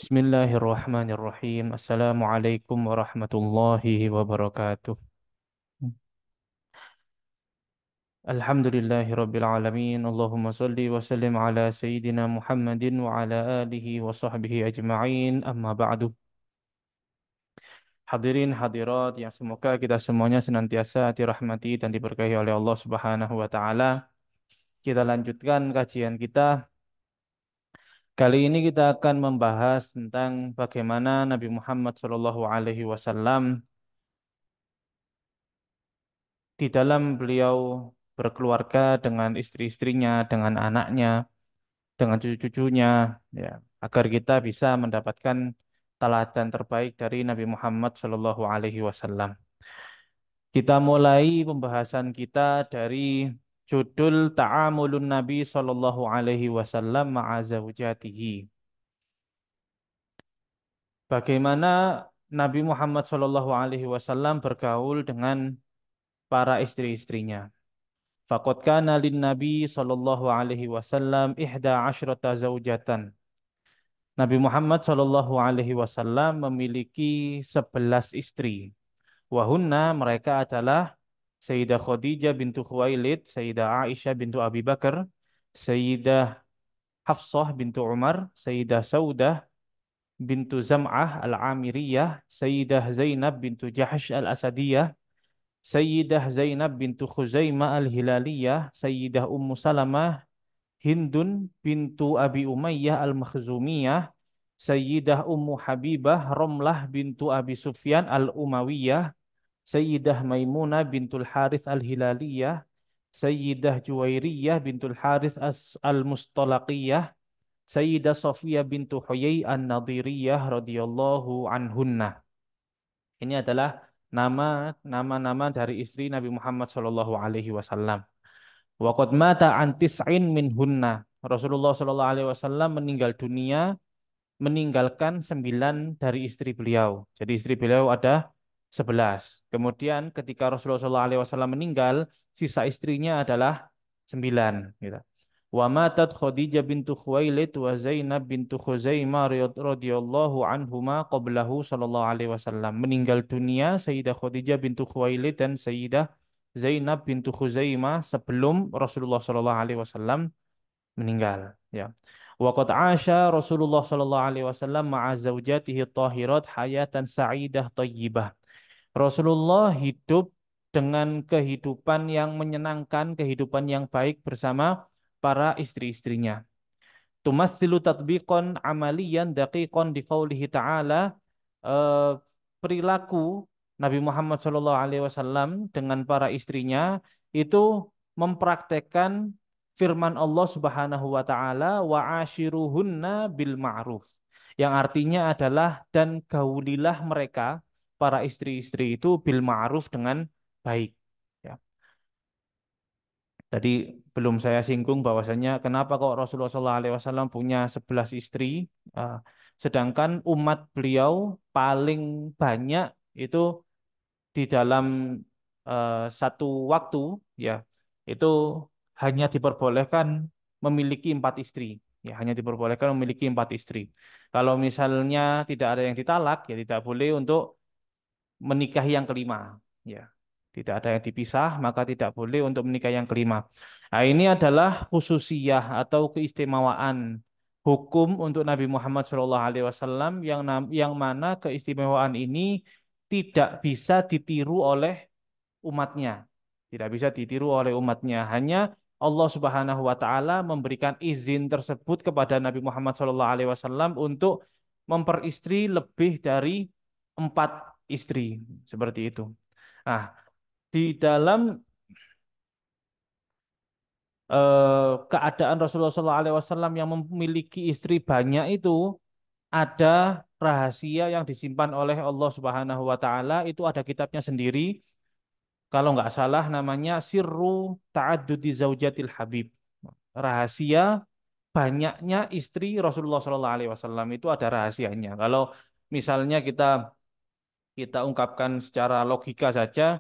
Bismillahirrahmanirrahim. Assalamualaikum warahmatullahi wabarakatuh. Alhamdulillahi rabbil alamin. Allahumma salli wa sallim ala sayyidina Muhammadin wa ala alihi wa sahbihi ajma'in. Amma ba'du. Hadirin hadirat yang semoga kita semuanya senantiasa dirahmati dan diberkahi oleh Allah Subhanahu wa taala. Kita lanjutkan kajian kita. Kali ini kita akan membahas tentang bagaimana Nabi Muhammad Shallallahu alaihi wasallam di dalam beliau berkeluarga dengan istri-istrinya, dengan anaknya, dengan cucu-cucunya, ya, agar kita bisa mendapatkan teladan terbaik dari Nabi Muhammad Shallallahu Alaihi Wasallam. Kita mulai pembahasan kita dari judul Ta'amulun Nabi Shallallahu Alaihi Wasallam ma'a zaujatihi. Bagaimana Nabi Muhammad Shallallahu Alaihi Wasallam bergaul dengan para istri-istrinya. Faqad kana lin Nabi sallallahu alaihi wasallam ihda asyrata zaujatan. Nabi Muhammad sallallahu alaihi wasallam memiliki 11 istri. Wahunna mereka adalah Sayyidah Khadijah bintu Khuwailid, Sayyidah Aisyah bintu Abi Bakar, Sayyidah Hafsah bintu Umar, Sayyidah Saudah bintu Zam'ah al-Amiriyah, Sayyidah Zainab bintu Jahsh al-Asadiyah, Sayyidah Zainab bintu Khuzaimah al-Hilaliyah, Sayyidah Ummu Salamah, Hindun bintu Abi Umayyah al-Makhzumiyah, Sayyidah Ummu Habibah, Romlah bintu Abi Sufyan al-Umayyah, Sayyidah Maimunah bintul Harith al-Hilaliyah, Sayyidah Juwairiyah bintul Harith al-Mustalaqiyah, Sayyidah Sofiyah bintu Huyai an-Nadiriyah radhiyallahu anhunna. Ini adalah nama-nama dari istri Nabi Muhammad sallallahu alaihi wasallam. Wa qad mata an tis'in minhunna. Rasulullah sallallahu alaihi wasallam meninggal dunia meninggalkan 9 dari istri beliau. Jadi istri beliau ada 11. Kemudian ketika Rasulullah sallallahu alaihi wasallam meninggal, sisa istrinya adalah 9 gitu. Wa matat Khadijah bintu Khuwailid wa Zainab bintu Khuzaimah radhiyallahu anhuma qablahu sallallahu alaihi wasallam. Meninggal dunia Sayyidah Khadijah bintu Khuwailid dan Sayyidah Zainab bintu Khuzaimah sebelum Rasulullah sallallahu alaihi wasallam meninggal, ya. Wa qad 'asha Rasulullah sallallahu alaihi wasallam ma'a zaujatihi thahirat hayatan sa'idah thayyibah. Rasulullah hidup dengan kehidupan yang menyenangkan, kehidupan yang baik bersama para istri-istrinya. Tumatsilu tatbiqan amaliyan daqiqan di qaulihi ta'ala, eh, perilaku Nabi Muhammad SAW dengan para istrinya itu mempraktekkan firman Allah Subhanahu wa taala wa ashiruhunna bil ma'ruf, yang artinya adalah dan gaulilah mereka para istri-istri itu bil ma'ruf dengan baik, ya. Tadi belum saya singgung bahwasanya kenapa kok Rasulullah SAW punya 11 istri, eh, sedangkan umat beliau paling banyak itu di dalam satu waktu, ya, itu hanya diperbolehkan memiliki 4 istri, ya, hanya diperbolehkan memiliki 4 istri. Kalau misalnya tidak ada yang ditalak, ya tidak boleh untuk menikahi yang kelima, ya. Tidak ada yang dipisah, maka tidak boleh untuk menikah yang kelima. Nah, ini adalah khususiyah atau keistimewaan hukum untuk Nabi Muhammad SAW yang mana keistimewaan ini tidak bisa ditiru oleh umatnya. Tidak bisa ditiru oleh umatnya. Hanya Allah Subhanahu wa taala memberikan izin tersebut kepada Nabi Muhammad SAW untuk memperistri lebih dari 4 istri, seperti itu. Nah, di dalam keadaan Rasulullah SAW yang memiliki istri banyak itu ada rahasia yang disimpan oleh Allah Subhanahu wa taala, itu ada kitabnya sendiri. Kalau nggak salah namanya Sirru Ta'addudi Zaujatil Habib. Rahasia banyaknya istri Rasulullah SAW itu ada rahasianya. Kalau misalnya kita kita ungkapkan secara logika saja,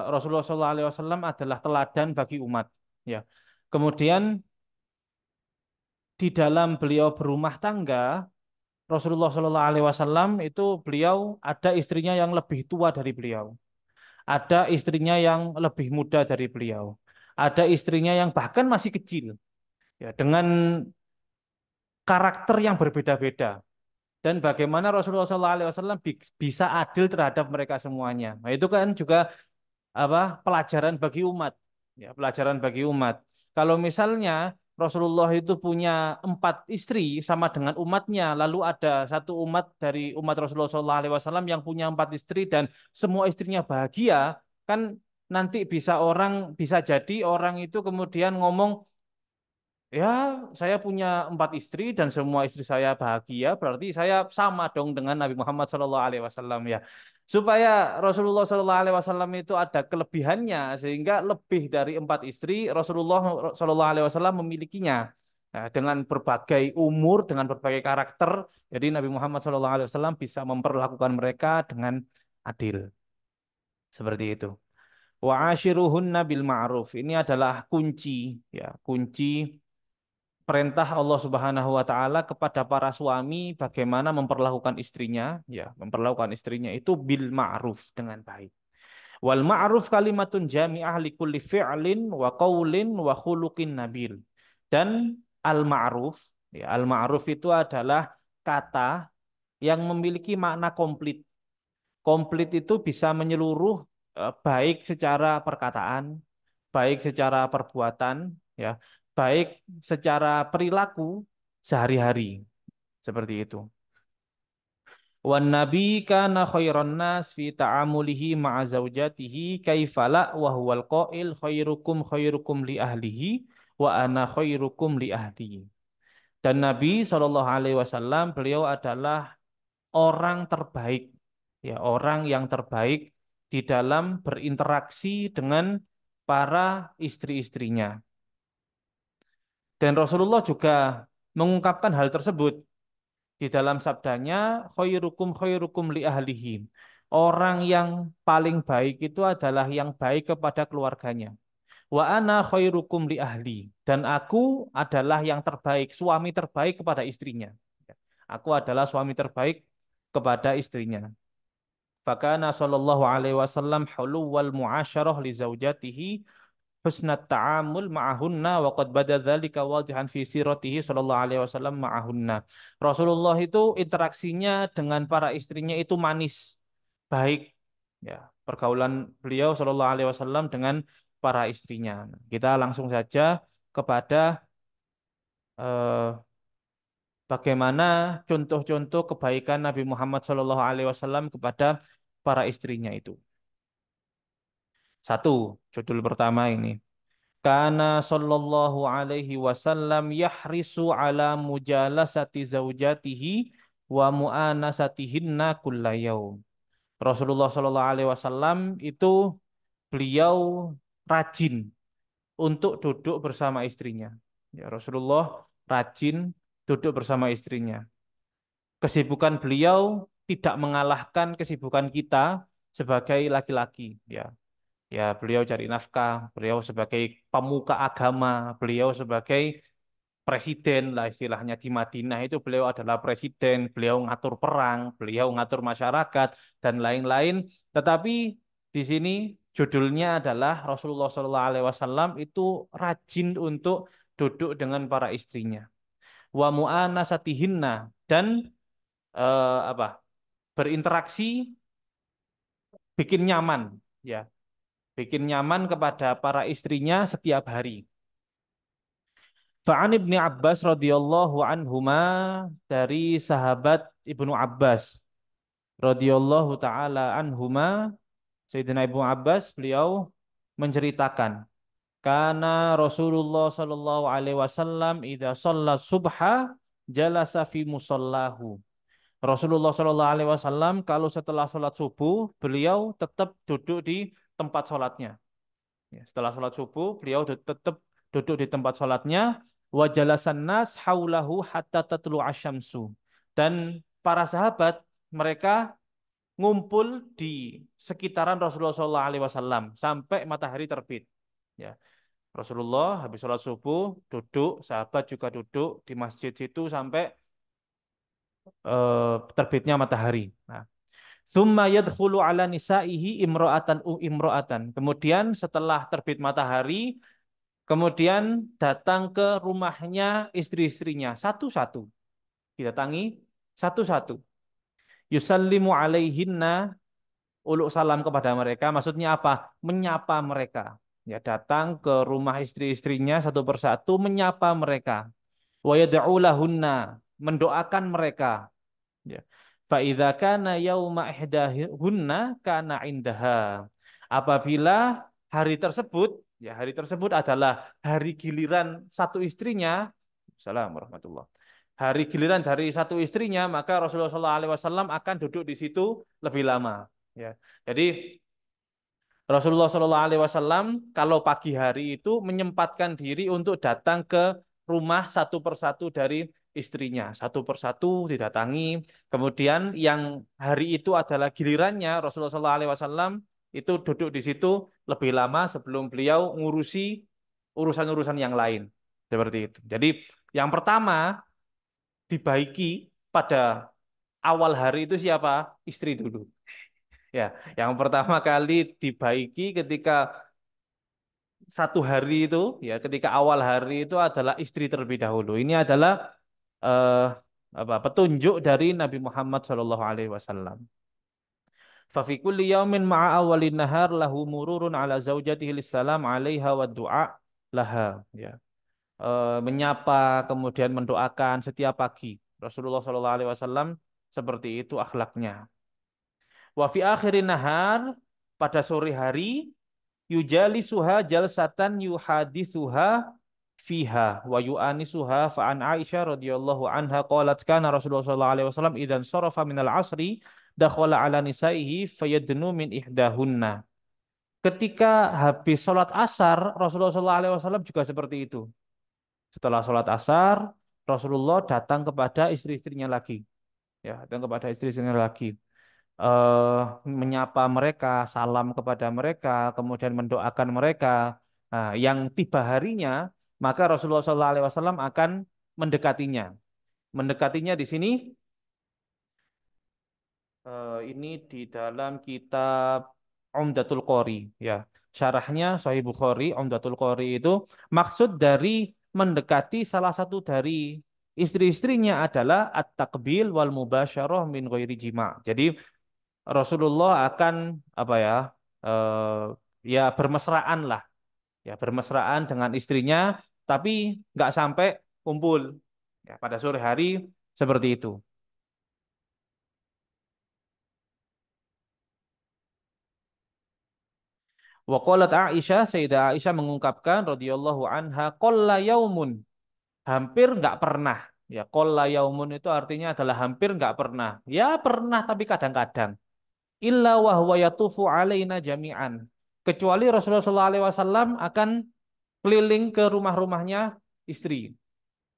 Rasulullah SAW adalah teladan bagi umat. Ya. Kemudian di dalam beliau berumah tangga, Rasulullah Shallallahu Alaihi Wasallam itu beliau ada istrinya yang lebih tua dari beliau, ada istrinya yang lebih muda dari beliau, ada istrinya yang bahkan masih kecil, ya, dengan karakter yang berbeda-beda. Dan bagaimana Rasulullah SAW bisa adil terhadap mereka semuanya. Nah, itu kan juga pelajaran bagi umat, ya, pelajaran bagi umat. Kalau misalnya Rasulullah itu punya 4 istri sama dengan umatnya, lalu ada satu umat dari umat Rasulullah SAW yang punya 4 istri dan semua istrinya bahagia, kan nanti bisa jadi orang itu kemudian ngomong, ya, saya punya 4 istri dan semua istri saya bahagia, berarti saya sama dong dengan Nabi Muhammad SAW ya. Supaya Rasulullah SAW itu ada kelebihannya, sehingga lebih dari 4 istri Rasulullah SAW memilikinya. Nah, dengan berbagai umur, dengan berbagai karakter, jadi Nabi Muhammad SAW bisa memperlakukan mereka dengan adil. Seperti itu. Wa ashiruhunna bil ma'ruf. Ini adalah kunci, ya, kunci perintah Allah Subhanahu wa taala kepada para suami bagaimana memperlakukan istrinya, ya, memperlakukan istrinya itu bil ma'ruf, dengan baik. Wal ma'ruf kalimatun jami'ah li kulli fi'lin wa qaulin wa khuluqin nabil. Dan al ma'ruf, ya, al ma'ruf itu adalah kata yang memiliki makna komplit. Komplit itu bisa menyeluruh, baik secara perkataan, baik secara perbuatan, ya, baik secara perilaku sehari-hari, seperti itu. Wan nabi kana khairan nas fi ta'amulihi ma'a zaujatihi kaifala wa huwal qail khairukum li ahlihi wa ana khairukum li ahli. Dan Nabi Shallallahu Alaihi Wasallam beliau adalah orang terbaik, ya, orang yang terbaik di dalam berinteraksi dengan para istri-istrinya. Dan Rasulullah juga mengungkapkan hal tersebut di dalam sabdanya, khairukum li ahlihi. Orang yang paling baik itu adalah yang baik kepada keluarganya. Wa ana khairukum li ahli. Dan aku adalah yang terbaik, suami terbaik kepada istrinya. Aku adalah suami terbaik kepada istrinya. Fakana sallallahu alaihi wasallam huluwal muasyarah li zaujatihi husnat ta'amul ma'ahunna wa qad bada dzalika wadihan fi siratihi sallallahu alaihi wasallam ma'ahunna. Rasulullah itu interaksinya dengan para istrinya itu manis, baik, ya, pergaulan beliau sallallahu alaihi wasallam dengan para istrinya. Kita langsung saja kepada eh, bagaimana contoh-contoh kebaikan Nabi Muhammad sallallahu alaihi wasallam kepada para istrinya itu. Satu, judul pertama ini. Kana sallallahu alaihi wasallam yahrisu ala mujalasati zaujatihi wa mu'anasatihinna kulla yaum. Rasulullah sallallahu alaihi wasallam itu beliau rajin untuk duduk bersama istrinya. Ya, Rasulullah rajin duduk bersama istrinya. Kesibukan beliau tidak mengalahkan kesibukan kita sebagai laki-laki, ya. Ya, beliau cari nafkah, beliau sebagai pemuka agama, beliau sebagai presiden lah istilahnya di Madinah itu beliau adalah presiden, beliau ngatur perang, beliau ngatur masyarakat dan lain-lain. Tetapi di sini judulnya adalah Rasulullah SAW itu rajin untuk duduk dengan para istrinya. Wa mu'anasatihinna dan berinteraksi, bikin nyaman, ya, bikin nyaman kepada para istrinya setiap hari. Fa'an Ibni Abbas radhiyallahu anhuma, dari sahabat Ibnu Abbas radhiyallahu taala anhuma, Sayyidina Ibnu Abbas beliau menceritakan, karena Rasulullah sallallahu alaihi wasallam idza shalla subha jalasa fi musallahu. Rasulullah sallallahu alaihi wasallam kalau setelah sholat subuh beliau tetap duduk di tempat sholatnya. Ya, setelah sholat subuh, beliau tetap duduk di tempat sholatnya. Wa jalasan nas haulahu hatta tatlu asyamsu. Dan para sahabat mereka ngumpul di sekitaran Rasulullah SAW sampai matahari terbit. Ya, Rasulullah habis sholat subuh duduk, sahabat juga duduk di masjid situ sampai terbitnya matahari. Nah, summa yadkhulu ala nisaihi imro'atan. Kemudian setelah terbit matahari, kemudian datang ke rumahnya istri-istrinya satu-satu. Didatangi satu-satu. Yusallimu alaihinna, uluk salam kepada mereka. Maksudnya apa? Menyapa mereka. Ya, datang ke rumah istri-istrinya satu persatu, menyapa mereka. Wa yad'u lahunna, mendoakan mereka. Ya. Fa idza kana yauma ihdahunna kana indaha. Apabila hari tersebut, ya hari tersebut adalah hari giliran satu istrinya, Assalamualaikum warahmatullah. Hari giliran dari satu istrinya, maka Rasulullah SAW akan duduk di situ lebih lama. Ya. Jadi Rasulullah SAW kalau pagi hari itu menyempatkan diri untuk datang ke rumah satu persatu dari istrinya, satu persatu didatangi. Kemudian yang hari itu adalah gilirannya Rasulullah SAW itu duduk di situ lebih lama sebelum beliau ngurusi urusan-urusan yang lain. Seperti itu. Jadi yang pertama dibaiki pada awal hari itu siapa? Istri dulu. Ya, yang pertama kali dibaiki ketika satu hari itu, ya, ketika awal hari itu adalah istri terlebih dahulu. Ini adalah eh, petunjuk dari Nabi Muhammad SAW. Fafi kulli yaumin ma'a awalin nahar lahu mururun ala zaujatihi lissalam 'alaiha wa du'a laha. Ya. Menyapa kemudian mendoakan setiap pagi. Rasulullah SAW seperti itu akhlaknya. Wa fi akhirin nahar, pada sore hari, yujalisuha jalsatan yuhadithuha fiha wa yu'anisuha fa an Aisyah radhiyallahu anha qalat kana Rasulullah sallallahu alaihi wasallam idzan sarafa minal asri dakhala ala nisaihi fayadnu min ihdahunna. Ketika habis sholat asar, Rasulullah sallallahu alaihi wasallam juga seperti itu. Setelah sholat asar, Rasulullah datang kepada istri-istrinya lagi. Ya, datang kepada istri-istrinya lagi, menyapa mereka, salam kepada mereka, kemudian mendoakan mereka. Nah, yang tiba harinya, maka Rasulullah SAW akan mendekatinya. Mendekatinya di sini, ini di dalam kitab Umdatul Qori, ya. Syarahnya Sahih Bukhari, Umdatul Qori itu maksud dari mendekati salah satu dari istri-istrinya adalah at-takbil wal mubasyarah min ghairi jima'. Jadi Rasulullah akan apa ya, ya bermesraan lah, ya bermesraan dengan istrinya, tapi nggak sampai kumpul, ya pada sore hari seperti itu. Waqalat Aisyah, Sayyidah Aisyah mengungkapkan radhiyallahu anha, qalla yaumun, hampir nggak pernah. Ya, qalla yaumun itu artinya adalah hampir nggak pernah. Ya pernah tapi kadang-kadang. Illa wa huwa yatufu alaina jami'an. Kecuali Rasulullah SAW akan keliling ke rumah-rumahnya istri.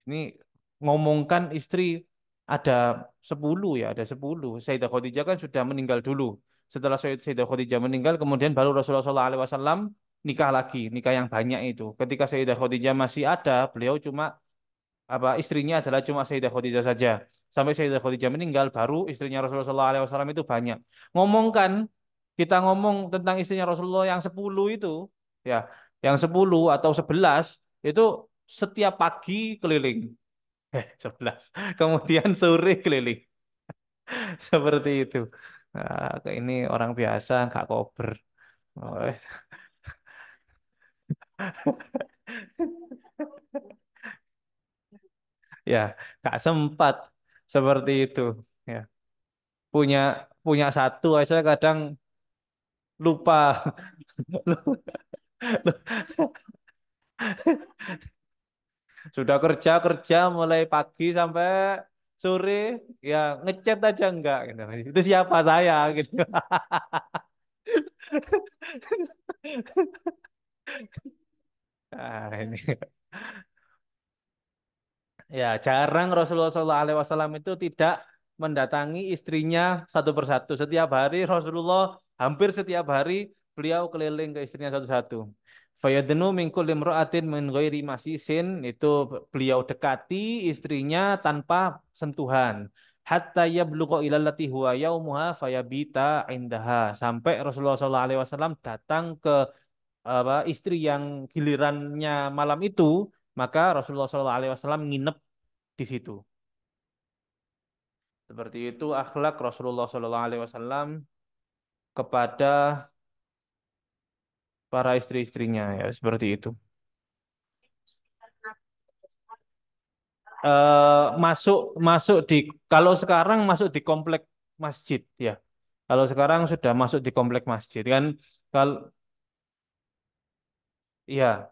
Ini ngomongkan istri ada 10, ya, ada 10. Sayyidah Khadijah kan sudah meninggal dulu. Setelah Sayyidah Khadijah meninggal, kemudian baru Rasulullah SAW nikah lagi, nikah yang banyak itu. Ketika Sayyidah Khadijah masih ada, beliau cuma istrinya adalah cuma Sayyidah Khadijah saja. Sampai Sayyidah Khadijah meninggal, baru istrinya Rasulullah SAW itu banyak. Ngomongkan, kita ngomong tentang istrinya Rasulullah yang 10 itu, ya, yang 10 atau 11 itu setiap pagi keliling. 11. Kemudian sore keliling. Seperti itu. Nah, ini orang biasa nggak kober. Oh, ya, nggak sempat seperti itu. Ya, punya punya satu aja kadang lupa. Sudah kerja kerja mulai pagi sampai sore, ya ngechat aja enggak gitu. Itu siapa saya gitu. Nah, ini ya jarang Rasulullah SAW itu tidak mendatangi istrinya satu persatu. Setiap hari Rasulullah, hampir setiap hari beliau keliling ke istrinya satu-satu. Fayadnu min kulli imra'atin min ghairi masisin, itu beliau dekati istrinya tanpa sentuhan. hatta yablugha ila allati huwa yaumuha fayabita indaha, sampai Rasulullah SAW datang ke istri yang gilirannya malam itu, maka Rasulullah SAW nginep di situ. Seperti itu akhlak Rasulullah SAW kepada para istri-istrinya, ya seperti itu. Masuk masuk di Kalau sekarang masuk di komplek masjid, ya. Kalau sekarang sudah masuk di komplek masjid kan, kalau ya,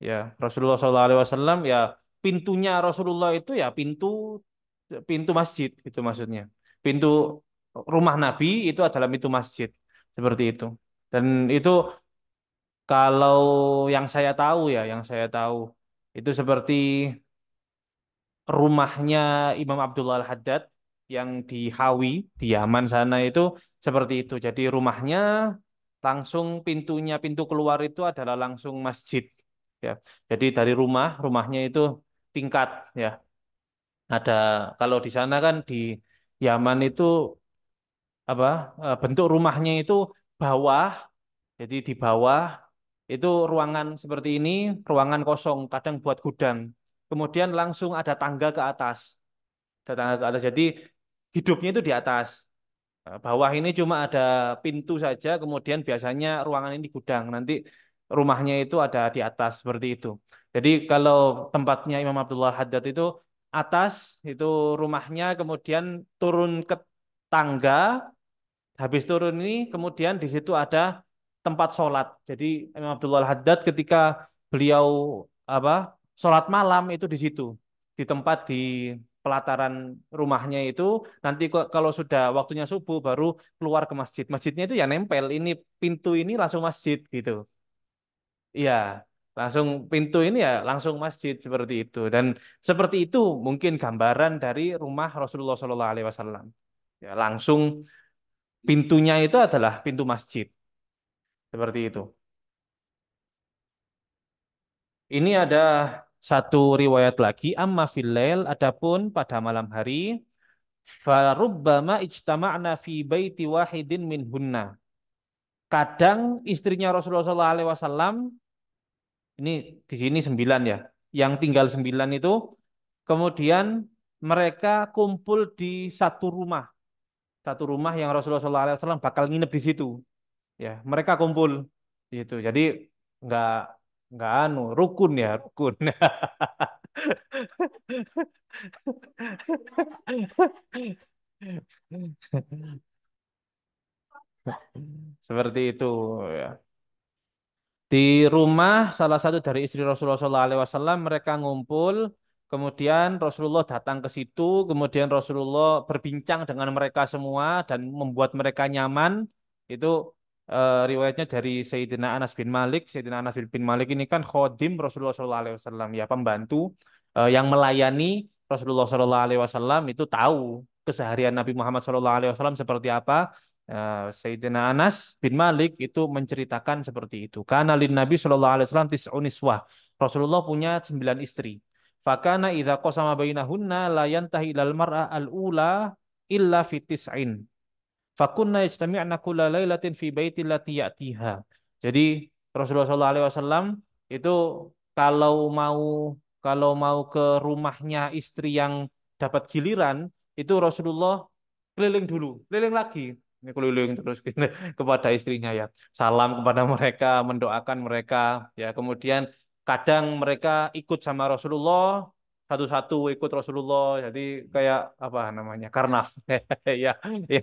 ya, Rasulullah SAW ya, pintunya Rasulullah itu ya pintu pintu masjid itu maksudnya. Pintu rumah Nabi itu adalah pintu masjid, seperti itu. Dan itu kalau yang saya tahu, ya, yang saya tahu itu seperti rumahnya Imam Abdullah Al-Haddad yang di Hawi, di Yaman sana itu seperti itu. Jadi rumahnya langsung pintu keluar itu adalah langsung masjid, ya. Jadi dari rumahnya itu tingkat, ya. Ada, kalau di sana kan di Yaman itu apa, bentuk rumahnya itu bawah. Jadi di bawah itu ruangan seperti ini, ruangan kosong, kadang buat gudang. Kemudian langsung ada tangga ke atas. Ada tangga ke atas. Jadi hidupnya itu di atas. Bawah ini cuma ada pintu saja, kemudian biasanya ruangan ini gudang. Nanti rumahnya itu ada di atas seperti itu. Jadi kalau tempatnya Imam Abdullah Haddad itu atas, itu rumahnya, kemudian turun ke tangga. Habis turun ini kemudian di situ ada tempat sholat. Jadi Imam Abdullah Haddad ketika beliau apa sholat malam itu di situ, di tempat di pelataran rumahnya itu. Nanti kok kalau sudah waktunya subuh baru keluar ke masjid. Masjidnya itu ya nempel. Ini pintu ini langsung masjid gitu. Iya, langsung pintu ini ya langsung masjid seperti itu. Dan seperti itu mungkin gambaran dari rumah Rasulullah SAW. Ya, langsung pintunya itu adalah pintu masjid. Seperti itu. Ini ada satu riwayat lagi. Amma fil lail, adapun pada malam hari, farubbama ijtama'na fi baiti wahidin minhunna. Kadang istrinya Rasulullah SAW, ini di sini 9 ya, yang tinggal 9 itu, kemudian mereka kumpul di satu rumah yang Rasulullah SAW bakal nginep di situ. Ya, mereka kumpul di situ. Jadi nggak nggak anu rukun, ya rukun. Seperti itu, ya. Di rumah salah satu dari istri Rasulullah SAW mereka ngumpul, kemudian Rasulullah datang ke situ, kemudian Rasulullah berbincang dengan mereka semua dan membuat mereka nyaman. Itu riwayatnya dari Sayyidina Anas bin Malik. Sayyidina Anas bin Malik ini kan khodim Rasulullah SAW, ya, pembantu yang melayani Rasulullah SAW, itu tahu keseharian Nabi Muhammad SAW seperti apa. Sayyidina Anas bin Malik itu menceritakan seperti itu. Karena lin Nabi SAW tis'un niswah. Rasulullah punya 9 istri. Fakana idza qasama bainahunna la yantahi ilal mar'a al-ula illa fi tis'in. Fakunna yajtami'na kulla lailatin fi baitil lati ya'tiha. Jadi Rasulullah SAW itu kalau mau kalau mau ke rumahnya istri yang dapat giliran, itu Rasulullah keliling dulu, keliling lagi. Ini keliling terus kepada istrinya, ya. Salam kepada mereka, mendoakan mereka, ya. Kemudian kadang mereka ikut sama Rasulullah, satu-satu ikut Rasulullah. Jadi kayak apa namanya? Karnaf. Ya, ya.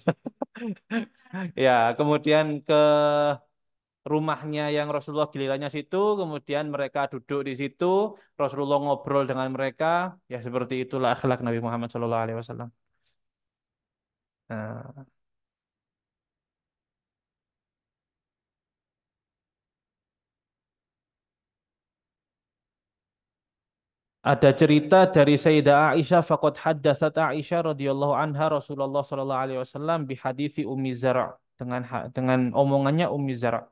Ya, kemudian ke rumahnya yang Rasulullah gilirannya situ, kemudian mereka duduk di situ, Rasulullah ngobrol dengan mereka, ya seperti itulah akhlak Nabi Muhammad SAW. Nah, ada cerita dari Sayyidah Aisyah, faqad haddatsat Aisyah radhiyallahu anha Rasulullah sallallahu alaihi wasallam bi hadithi Ummi Zar', dengan omongannya Ummi Zar'.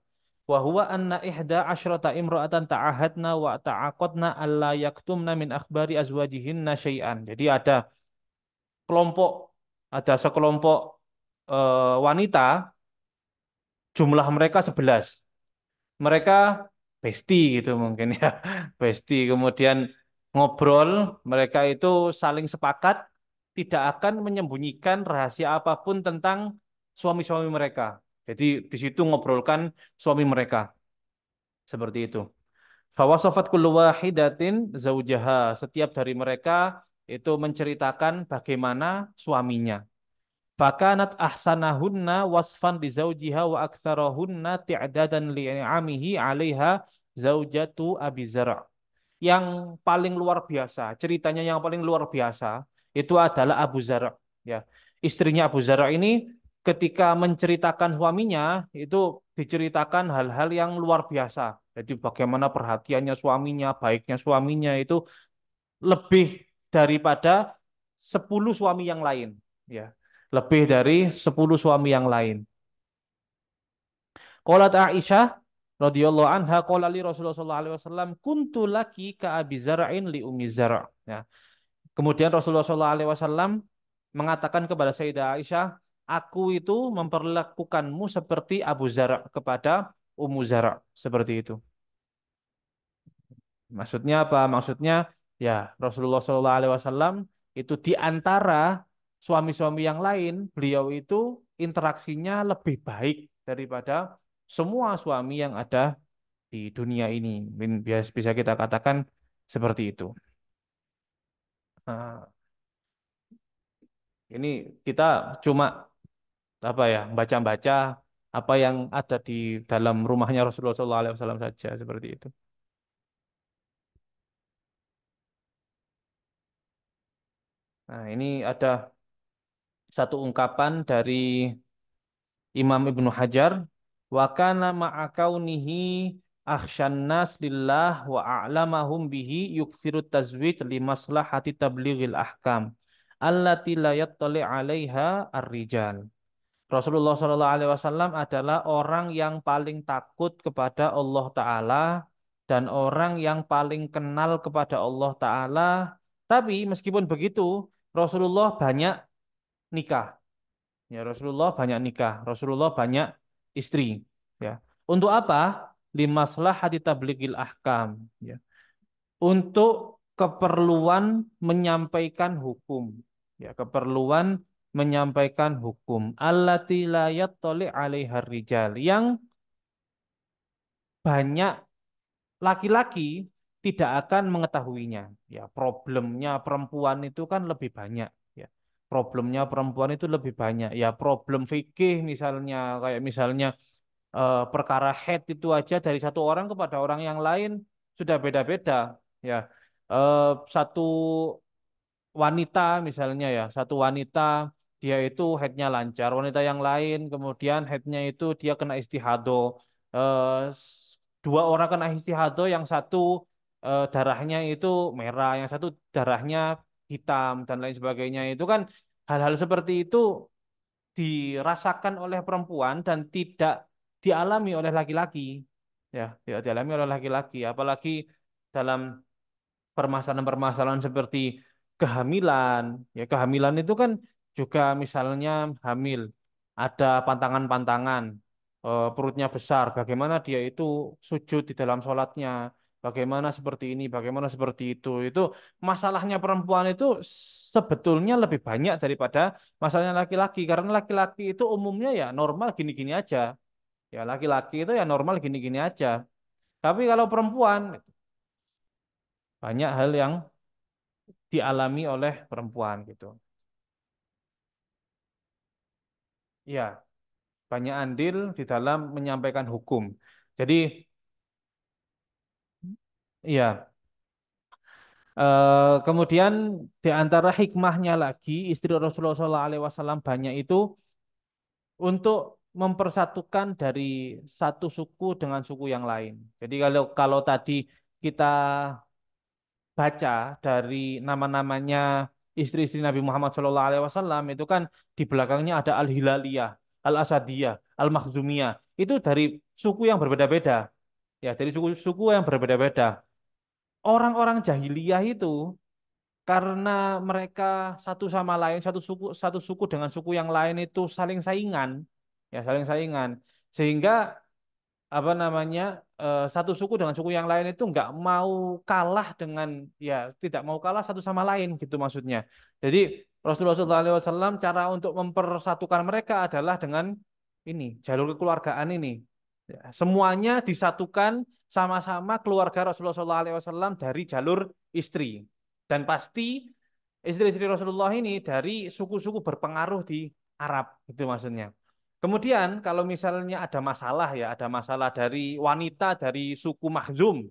Wa huwa anna ihda asyrata imra'atan ta'ahadna wa ta'aqadna alla yaktumna min akhbari azwajihinna syai'an. Jadi ada kelompok ada sekelompok wanita, jumlah mereka 11. Mereka bestie gitu mungkin ya, bestie. Kemudian ngobrol, mereka itu saling sepakat tidak akan menyembunyikan rahasia apapun tentang suami-suami mereka. Jadi di situ ngobrolkan suami mereka seperti itu. Fawasafat kullu wahidatin zaujaha. Setiap dari mereka itu menceritakan bagaimana suaminya. Fakanat ahsanahunna wasfan li zaujiha wa aktsarahunna ti'dadan li'amihi 'alaiha zaujatu Abi Zar'. Yang paling luar biasa, ceritanya yang paling luar biasa itu adalah Abu Zar', ya. Istrinya Abu Zar' ini ketika menceritakan suaminya itu diceritakan hal-hal yang luar biasa. Jadi bagaimana perhatiannya suaminya, baiknya suaminya itu lebih daripada 10 suami yang lain, ya. Lebih dari 10 suami yang lain. Qalat Aisyah radhiyallahu anha qala li Rasulullah sallallahu alaihi wasallam kuntu laki ka Abi Zar'in li Ummi Zar'. Ya. Kemudian Rasulullah sallallahu alaihi wasallam mengatakan kepada Sayyidah Aisyah, aku itu memperlakukanmu seperti Abu Zar' kepada Ummu Zar', seperti itu. Maksudnya apa? Maksudnya ya Rasulullah SAW itu di antara suami-suami yang lain, beliau itu interaksinya lebih baik daripada semua suami yang ada di dunia ini. Bisa kita katakan seperti itu. Nah, ini kita cuma apa ya baca-baca apa yang ada di dalam rumahnya Rasulullah SAW saja seperti itu. Nah, ini ada satu ungkapan dari Imam Ibnu Hajar, wa kana ma'a kaunihi akhshan nas lillah wa a'lamahum bihi yuksiru tazwij li maslahati tablighil ahkam allati la yattali 'alaiha ar-rijal. Rasulullah Shallallahu alaihi wasallam adalah orang yang paling takut kepada Allah taala dan orang yang paling kenal kepada Allah taala. Tapi meskipun begitu, Rasulullah banyak nikah. Ya, Rasulullah banyak nikah, Rasulullah banyak istri. Ya. Untuk apa? Limaslahati tablighil ahkam. Ya. Untuk keperluan menyampaikan hukum. Ya, keperluan menyampaikan hukum. Allati la yattali 'alaihar rijal. Yang banyak laki-laki tidak akan mengetahuinya. Ya, problemnya perempuan itu kan lebih banyak. Ya, problemnya perempuan itu lebih banyak. Ya, problem fikih misalnya, kayak misalnya perkara head itu aja dari satu orang kepada orang yang lain sudah beda-beda. Ya, satu wanita misalnya ya, satu wanita dia itu headnya lancar, wanita yang lain kemudian headnya itu dia kena istihadah. Dua orang kena istihadah, yang satu darahnya itu merah, yang satu darahnya hitam dan lain sebagainya. Itu kan hal-hal seperti itu dirasakan oleh perempuan dan tidak dialami oleh laki-laki. Ya, tidak dialami oleh laki-laki, apalagi dalam permasalahan-permasalahan seperti kehamilan. Ya, kehamilan itu kan juga misalnya hamil, ada pantangan-pantangan, perutnya besar, bagaimana dia itu sujud di dalam sholatnya, bagaimana seperti ini, bagaimana seperti itu. Itu masalahnya perempuan itu sebetulnya lebih banyak daripada masalahnya laki-laki, karena laki-laki itu umumnya ya normal gini-gini aja. Ya, laki-laki itu ya normal gini-gini aja. Tapi kalau perempuan, banyak hal yang dialami oleh perempuan gitu. Iya, banyak andil di dalam menyampaikan hukum. Jadi, iya. Kemudian di antara hikmahnya lagi, istri Rasulullah SAW banyak itu untuk mempersatukan dari satu suku dengan suku yang lain. Jadi kalau kalau tadi kita baca dari nama-namanya istri-istri Nabi Muhammad SAW itu kan di belakangnya ada Al-Hilaliyah, Al-Asadiyah, Al-Makhzumiyah. Itu dari suku yang berbeda-beda. Ya, dari suku-suku yang berbeda-beda. Orang-orang jahiliyah itu karena mereka satu sama lain, satu suku dengan suku yang lain itu saling saingan, ya saling saingan, sehingga apa namanya satu suku dengan suku yang lain itu nggak mau kalah dengan ya tidak mau kalah satu sama lain gitu maksudnya. Jadi Rasulullah SAW cara untuk mempersatukan mereka adalah dengan ini jalur kekeluargaan ini. Ya, semuanya disatukan sama-sama keluarga Rasulullah SAW dari jalur istri dan pasti istri-istri Rasulullah ini dari suku-suku berpengaruh di Arab itu maksudnya. Kemudian kalau misalnya ada masalah ya, ada masalah dari wanita dari suku Makhzum,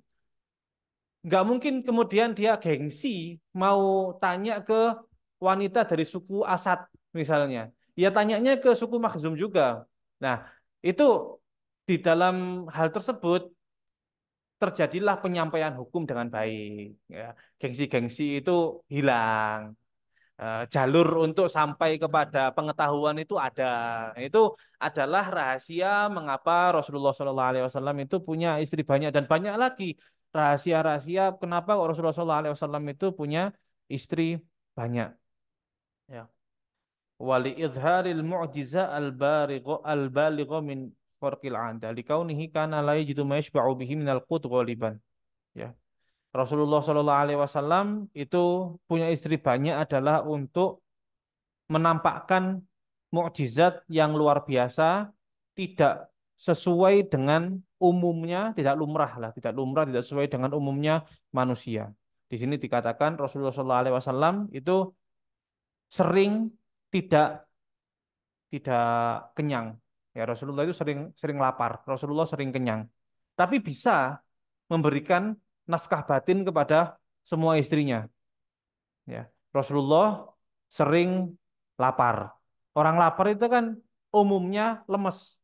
nggak mungkin kemudian dia gengsi mau tanya ke wanita dari suku Asad misalnya. Ya tanyanya ke suku Makhzum juga. Nah, itu di dalam hal tersebut terjadilah penyampaian hukum dengan baik. Ya, gengsi-gengsi itu hilang. Jalur untuk sampai kepada pengetahuan itu ada. Itu adalah rahasia mengapa Rasulullah SAW itu punya istri banyak dan banyak lagi rahasia-rahasia kenapa Rasulullah SAW itu punya istri banyak. Ya. Wali idharil mu'jiza al-baligha min farqil 'ada likaunihi kana la yajidu ma yashba'u bihi minal qut ghaliban. Ya. Rasulullah SAW itu punya istri banyak adalah untuk menampakkan mukjizat yang luar biasa, tidak sesuai dengan umumnya, tidak lumrah lah, tidak lumrah, tidak sesuai dengan umumnya manusia. Di sini dikatakan Rasulullah SAW itu sering tidak tidak kenyang. Ya Rasulullah itu sering sering lapar, Rasulullah sering kenyang. Tapi bisa memberikan nafkah batin kepada semua istrinya. Ya, Rasulullah sering lapar. Orang lapar itu kan umumnya lemes,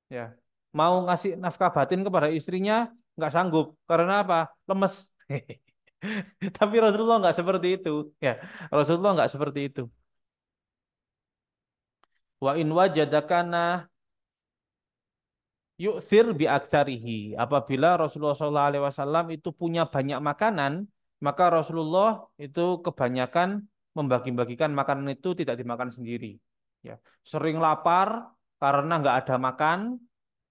ya. Mau ngasih nafkah batin kepada istrinya nggak sanggup karena apa? Lemes. Tapi Rasulullah nggak seperti itu, ya. Rasulullah nggak seperti itu. Wa in wajadakana yu'thir bi aktsarihi. Apabila Rasulullah SAW itu punya banyak makanan, maka Rasulullah itu kebanyakan membagi-bagikan makanan itu tidak dimakan sendiri. Ya, sering lapar karena nggak ada makan.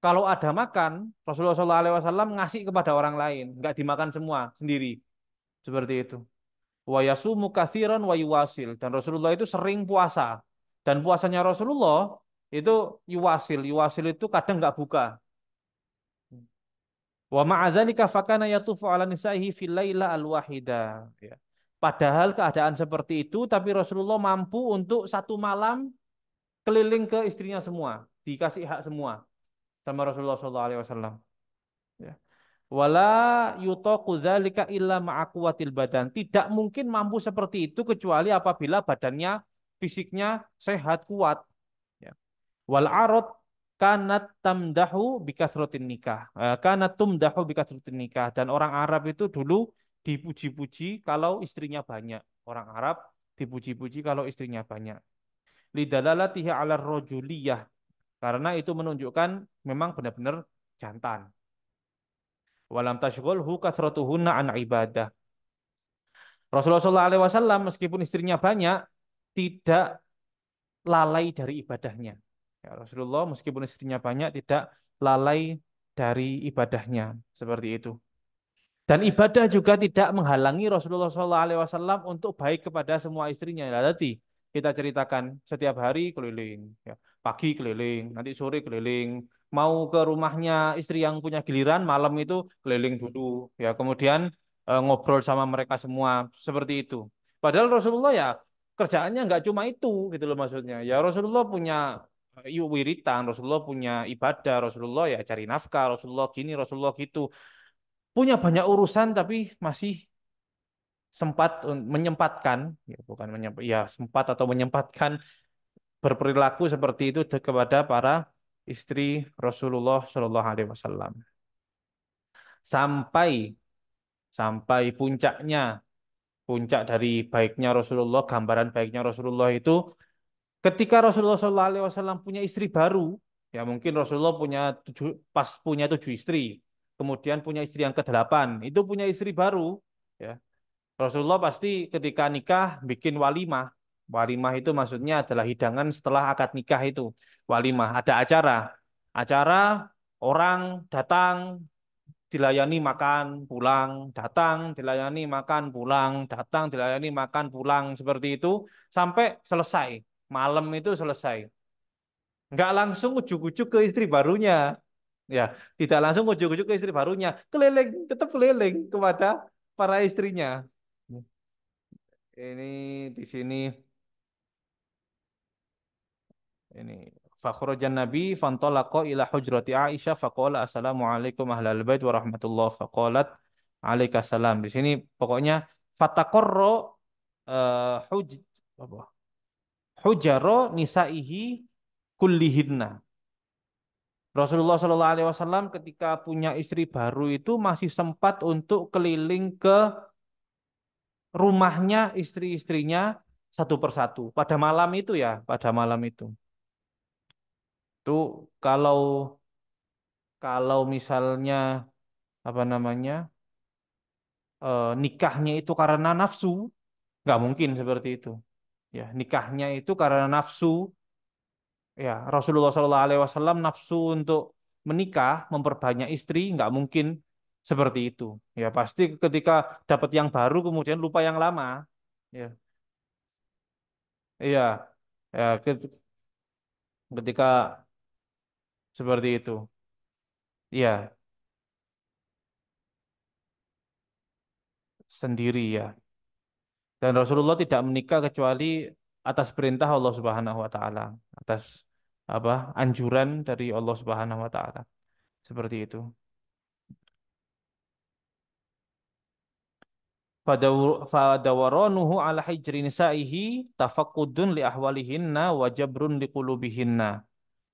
Kalau ada makan, Rasulullah SAW ngasih kepada orang lain, nggak dimakan semua sendiri. Seperti itu. Wa yasumu katsiran wa yuwasil. Dan Rasulullah itu sering puasa. Dan puasanya Rasulullah itu yuwasil. Yuwasil itu kadang nggak buka. Wa ma'adzalika fakana yatufu ala nisaihi fil laila al-wahida. Ya. Padahal keadaan seperti itu, tapi Rasulullah mampu untuk satu malam keliling ke istrinya semua, dikasih hak semua sama Rasulullah SAW. Ya. Wala yutaqu dzalika illa ma'aquwatil badan. Tidak mungkin mampu seperti itu kecuali apabila badannya, fisiknya sehat, kuat. Ya. Wal arad kanat tamdahu bikathratin nikah. Kanat tumdahu bikathratin nikah. Dan orang Arab itu dulu dipuji-puji kalau istrinya banyak. Orang Arab dipuji-puji kalau istrinya banyak. Lidalalatihi ala rojuliyah. Karena itu menunjukkan memang benar-benar jantan. Walam tashghulhu kathratuhunna an ibadah. Rasulullah SAW meskipun istrinya banyak, tidak lalai dari ibadahnya. Ya, Rasulullah meskipun istrinya banyak tidak lalai dari ibadahnya seperti itu. Dan ibadah juga tidak menghalangi Rasulullah SAW untuk baik kepada semua istrinya. Nah, tadi kita ceritakan setiap hari keliling, ya. Pagi keliling, nanti sore keliling. Mau ke rumahnya istri yang punya giliran malam itu keliling dulu, ya. Kemudian ngobrol sama mereka semua seperti itu. Padahal Rasulullah ya kerjaannya nggak cuma itu gitu loh maksudnya. Ya Rasulullah punya wiritan, Rasulullah punya ibadah, Rasulullah ya cari nafkah, Rasulullah gini, Rasulullah gitu punya banyak urusan tapi masih menyempatkan ya bukan ya sempat atau menyempatkan berperilaku seperti itu kepada para istri Rasulullah Shallallahu Alaihi Wasallam sampai sampai puncak dari baiknya Rasulullah, gambaran baiknya Rasulullah itu ketika Rasulullah Shallallahu Alaihi Wasallam punya istri baru, ya mungkin Rasulullah punya tujuh istri, kemudian punya istri yang kedelapan, itu punya istri baru, ya Rasulullah pasti ketika nikah bikin walimah. Walimah itu maksudnya adalah hidangan setelah akad nikah itu. Walimah, ada acara. Acara orang datang dilayani makan pulang, datang dilayani makan pulang, datang dilayani makan pulang seperti itu sampai selesai. Malam itu selesai. Nggak langsung ujuk-ujuk ke istri barunya. Ya, tidak langsung ujuk-ujuk ke istri barunya. Keliling, tetap keliling kepada para istrinya. Ini di sini ini fakhrajan nabi fantalaqa ila hujrati Aisyah faqala assalamualaikum ahlal bait wa rahmatullah faqalat alaikassalam. Di sini pokoknya fataqarra huj apa? Hujaro nisaihi kullihinna. Rasulullah Shallallahu Alaihi Wasallam ketika punya istri baru itu masih sempat untuk keliling ke rumahnya istri-istrinya satu persatu. Pada malam itu ya, pada malam itu. Itu kalau kalau misalnya apa namanya nikahnya itu karena nafsu, nggak mungkin seperti itu. Ya, nikahnya itu karena nafsu. Ya, Rasulullah SAW nafsu untuk menikah, memperbanyak istri, nggak mungkin seperti itu. Ya, pasti ketika dapat yang baru kemudian lupa yang lama. Ya, iya, ya, ketika seperti itu. Iya, sendiri ya. Dan Rasulullah tidak menikah kecuali atas perintah Allah Subhanahu wa taala, atas apa? Anjuran dari Allah Subhanahu wa taala. Seperti itu. Fadawaranuhu ala hijri nisaihi tafaqqudun li ahwalihinna wa jabrun li qulubihinna.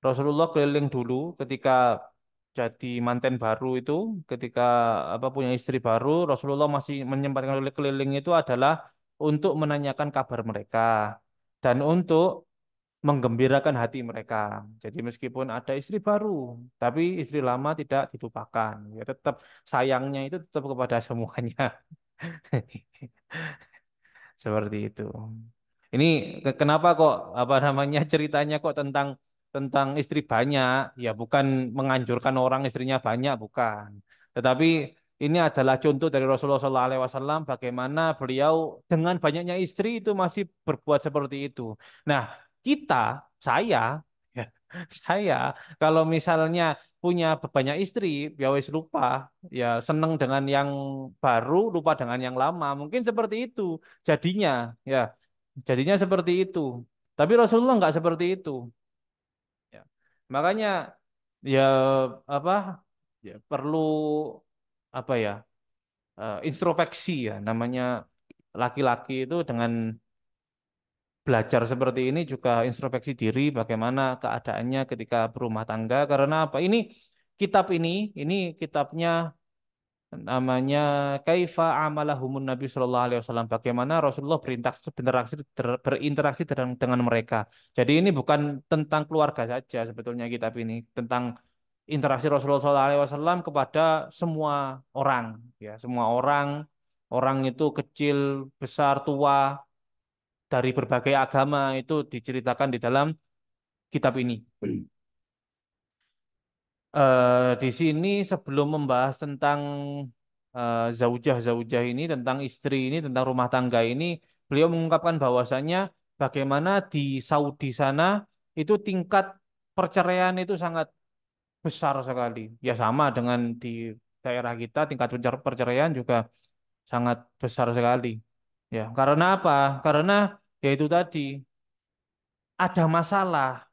Rasulullah keliling dulu ketika jadi manten baru itu, ketika apa punya istri baru, Rasulullah masih menyempatkan keliling itu adalah untuk menanyakan kabar mereka dan untuk menggembirakan hati mereka. Jadi meskipun ada istri baru, tapi istri lama tidak dilupakan. Ya tetap sayangnya itu tetap kepada semuanya. Seperti itu. Ini kenapa kok apa namanya ceritanya kok tentang tentang istri banyak? Ya bukan menganjurkan orang istrinya banyak, bukan. Tetapi ini adalah contoh dari Rasulullah SAW bagaimana beliau dengan banyaknya istri itu masih berbuat seperti itu. Nah, kita, saya, ya, saya kalau misalnya punya banyak istri, ya wis lupa, ya seneng dengan yang baru, lupa dengan yang lama. Mungkin seperti itu jadinya, ya. Jadinya seperti itu. Tapi Rasulullah nggak seperti itu. Ya. Makanya ya apa ya perlu apa ya introspeksi ya namanya laki-laki itu dengan belajar seperti ini juga introspeksi diri bagaimana keadaannya ketika berumah tangga karena apa ini kitabnya namanya Kaifa Amalahumun Nabi Shallallahu Alaihi Wasallam bagaimana Rasulullah berinteraksi dengan mereka. Jadi ini bukan tentang keluarga saja sebetulnya kitab ini tentang interaksi Rasulullah Shallallahu Alaihi Wasallam kepada semua orang ya semua orang orang itu kecil besar tua dari berbagai agama itu diceritakan di dalam kitab ini. Di sini sebelum membahas tentang zaujah-zaujah ini, tentang istri ini, tentang rumah tangga ini, beliau mengungkapkan bahwasannya bagaimana di Saudi sana itu tingkat perceraian itu sangat besar sekali. Ya sama dengan di daerah kita tingkat perceraian juga sangat besar sekali. Ya, karena apa? Karena ya itu tadi ada masalah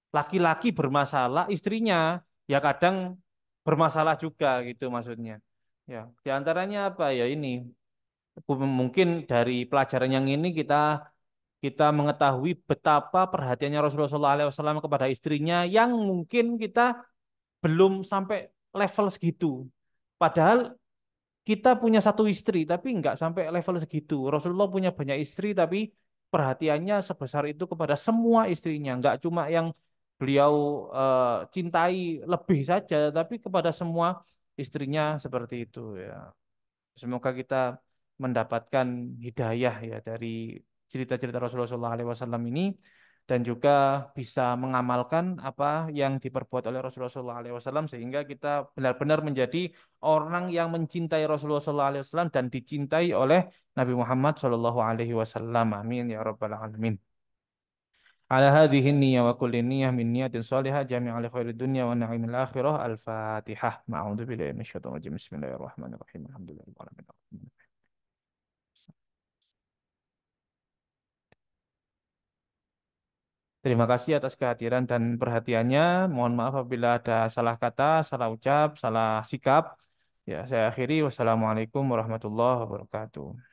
laki-laki bermasalah, istrinya ya kadang bermasalah juga gitu maksudnya. Ya, di antaranya apa ya ini mungkin dari pelajaran yang ini kita mengetahui betapa perhatiannya Rasulullah SAW kepada istrinya yang mungkin kita belum sampai level segitu. Padahal kita punya satu istri tapi nggak sampai level segitu. Rasulullah punya banyak istri tapi perhatiannya sebesar itu kepada semua istrinya, nggak cuma yang beliau cintai lebih saja, tapi kepada semua istrinya seperti itu ya. Semoga kita mendapatkan hidayah ya dari cerita-cerita Rasulullah SAW ini dan juga bisa mengamalkan apa yang diperbuat oleh Rasulullah SAW sehingga kita benar-benar menjadi orang yang mencintai Rasulullah SAW dan dicintai oleh Nabi Muhammad SAW. Amin ya rabbal alamin. على هذه النية وكل نية من نية صالحة جامعة لخير الدنيا ونعيم الآخرة الفاتحة أعوذ بالله من الشيطان الرجيم بسم الله الرحمن الرحيم الحمد لله رب العالمين. Terima kasih atas kehadiran dan perhatiannya. Mohon maaf apabila ada salah kata, salah ucap, salah sikap. Ya, saya akhiri. Wassalamualaikum warahmatullahi wabarakatuh.